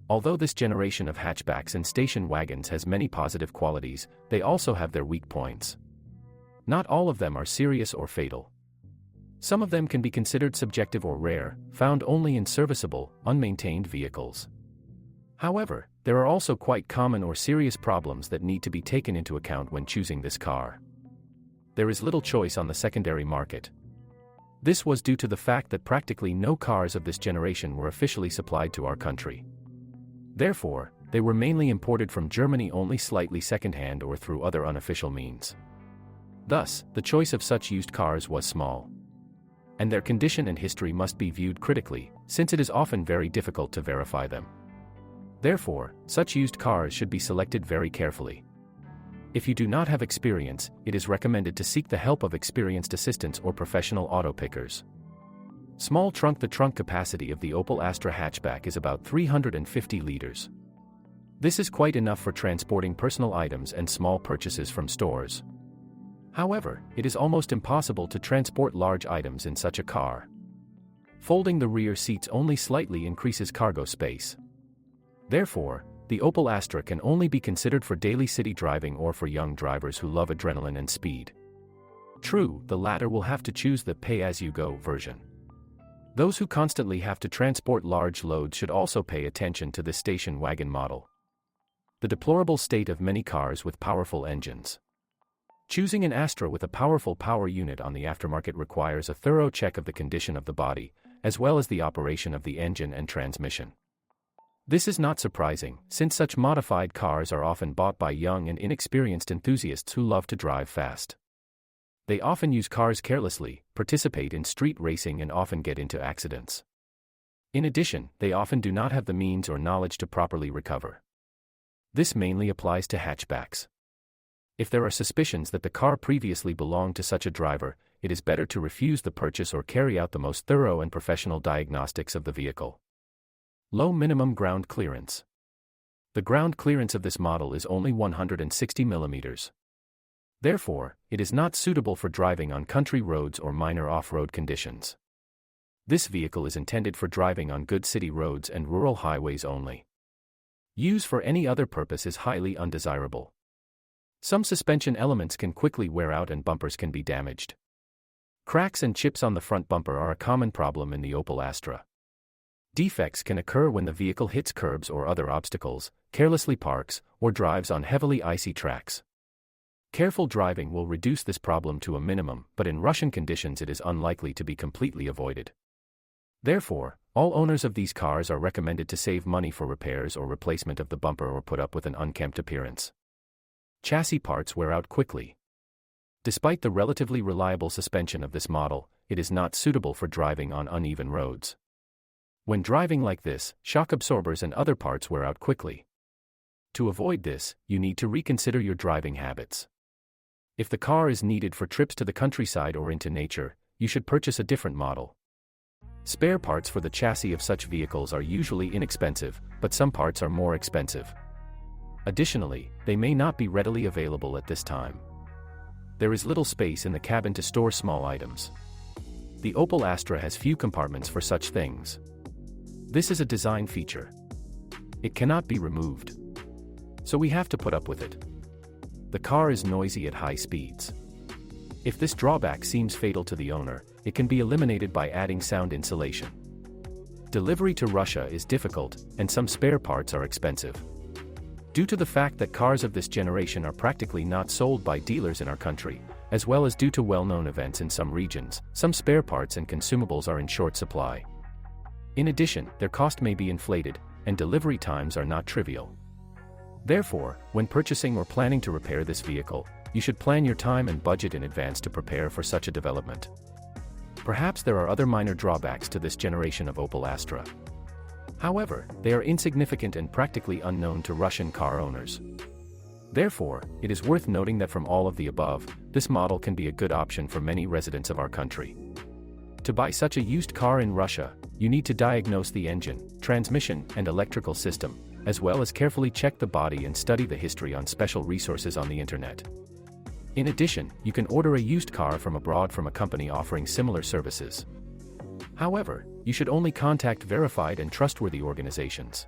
Although this generation of hatchbacks and station wagons has many positive qualities, they also have their weak points. Not all of them are serious or fatal. Some of them can be considered subjective or rare, found only in serviceable, unmaintained vehicles. However, there are also quite common or serious problems that need to be taken into account when choosing this car. There is little choice on the secondary market. This was due to the fact that practically no cars of this generation were officially supplied to our country. Therefore, they were mainly imported from Germany only slightly second-hand or through other unofficial means. Thus, the choice of such used cars was small. And their condition and history must be viewed critically, since it is often very difficult to verify them. Therefore, such used cars should be selected very carefully. If you do not have experience, it is recommended to seek the help of experienced assistants or professional auto pickers. Small trunk. The trunk capacity of the Opel Astra hatchback is about 350 liters. This is quite enough for transporting personal items and small purchases from stores. However, it is almost impossible to transport large items in such a car. Folding the rear seats only slightly increases cargo space. Therefore, the Opel Astra can only be considered for daily city driving or for young drivers who love adrenaline and speed. True, the latter will have to choose the pay-as-you-go version. Those who constantly have to transport large loads should also pay attention to this station wagon model. The deplorable state of many cars with powerful engines. Choosing an Astra with a powerful power unit on the aftermarket requires a thorough check of the condition of the body, as well as the operation of the engine and transmission. This is not surprising, since such modified cars are often bought by young and inexperienced enthusiasts who love to drive fast. They often use cars carelessly, participate in street racing and often get into accidents. In addition, they often do not have the means or knowledge to properly recover. This mainly applies to hatchbacks. If there are suspicions that the car previously belonged to such a driver, it is better to refuse the purchase or carry out the most thorough and professional diagnostics of the vehicle. Low minimum ground clearance. The ground clearance of this model is only 160 millimeters. Therefore, it is not suitable for driving on country roads or minor off-road conditions. This vehicle is intended for driving on good city roads and rural highways only. Use for any other purpose is highly undesirable. Some suspension elements can quickly wear out and bumpers can be damaged. Cracks and chips on the front bumper are a common problem in the Opel Astra. Defects can occur when the vehicle hits curbs or other obstacles, carelessly parks, or drives on heavily icy tracks. Careful driving will reduce this problem to a minimum, but in Russian conditions it is unlikely to be completely avoided. Therefore, all owners of these cars are recommended to save money for repairs or replacement of the bumper or put up with an unkempt appearance. Chassis parts wear out quickly. Despite the relatively reliable suspension of this model, it is not suitable for driving on uneven roads. When driving like this, shock absorbers and other parts wear out quickly. To avoid this, you need to reconsider your driving habits. If the car is needed for trips to the countryside or into nature, you should purchase a different model. Spare parts for the chassis of such vehicles are usually inexpensive, but some parts are more expensive. Additionally, they may not be readily available at this time. There is little space in the cabin to store small items. The Opel Astra has few compartments for such things. This is a design feature. It cannot be removed. So we have to put up with it. The car is noisy at high speeds. If this drawback seems fatal to the owner, it can be eliminated by adding sound insulation. Delivery to Russia is difficult, and some spare parts are expensive. Due to the fact that cars of this generation are practically not sold by dealers in our country, as well as due to well-known events in some regions, some spare parts and consumables are in short supply. In addition, their cost may be inflated, and delivery times are not trivial. Therefore, when purchasing or planning to repair this vehicle, you should plan your time and budget in advance to prepare for such a development. Perhaps there are other minor drawbacks to this generation of Opel Astra. However, they are insignificant and practically unknown to Russian car owners. Therefore, it is worth noting that from all of the above, this model can be a good option for many residents of our country. To buy such a used car in Russia, you need to diagnose the engine, transmission, and electrical system, as well as carefully check the body and study the history on special resources on the internet. In addition, you can order a used car from abroad from a company offering similar services. However, you should only contact verified and trustworthy organizations.